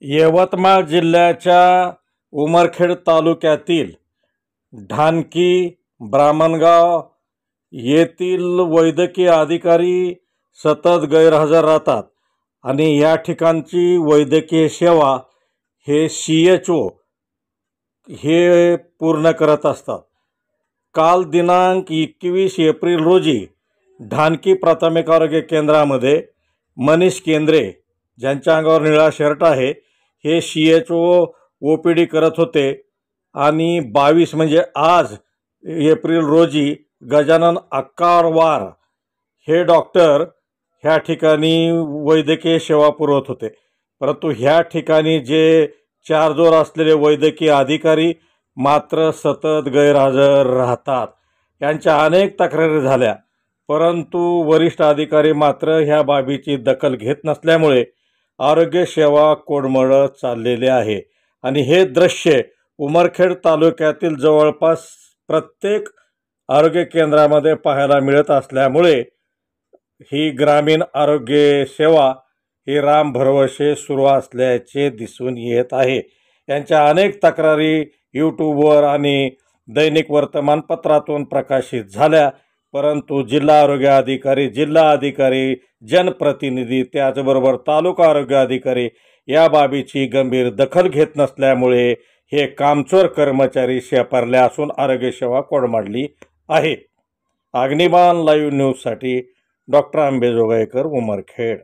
यवतमाळ जिल्ह्याच्या उमरखेड तालुक्यातील ढानकी ब्राह्मणगाव येथील वैद्यकीय अधिकारी सतत गैरहजर राहतात आणि या ठिकाणची वैद्यकीय सेवा हे CHO हे पूर्ण करत असतात। काल दिनांक 21 एप्रिल रोजी ढानकी प्राथमिक आरोग्य केंद्रामध्ये मनीष केंद्रे ज्यांच्या अंगावर निळा शर्ट आहे हे CHO OPD करत होते आणि 22 म्हणजे आज एप्रिल रोजी गजानन अक्कारवार हे डॉक्टर ह्या ठिकाणी वैद्यकीय सेवा पुरवत होते। परंतु ह्या ठिकाणी जे चार्जवर असलेले वैद्यकीय अधिकारी मात्र सतत गैरहजर राहतात। यांच्या अनेक तक्रारी झाल्या, परंतु वरिष्ठ अधिकारी मात्र ह्या बाबीची दखल घेत नसल्यामुळे आरोग्य सेवा कोडमडत चाललेले आहे आणि हे दृश्य उमरखेड तालुक्यातील जवळपास प्रत्येक आरोग्य केंद्रामध्ये पाहायला मिळत असल्यामुळे ही ग्रामीण आरोग्य सेवा ही राम भरवसे सुरू असल्याचे दिसून येत आहे। यांच्या अनेक तक्रारी यूट्यूबवर आणि दैनिक वर्तमानपत्रातून प्रकाशित झाल्या, परंतु जिल्हा आरोग्य अधिकारी, जिल्हा अधिकारी, जनप्रतिनिधी त्याचबरोबर तालुका आरोग्य अधिकारी या बाबीची गंभीर दखल घेत नसल्यामुळे हे कामचोर कर्मचारी शेपारले असून आरोग्य सेवा कोडमाडली आहे। अग्निबाण लाईव्ह न्यूजसाठी डॉक्टर अंबेजोगाईकर, उमरखेड।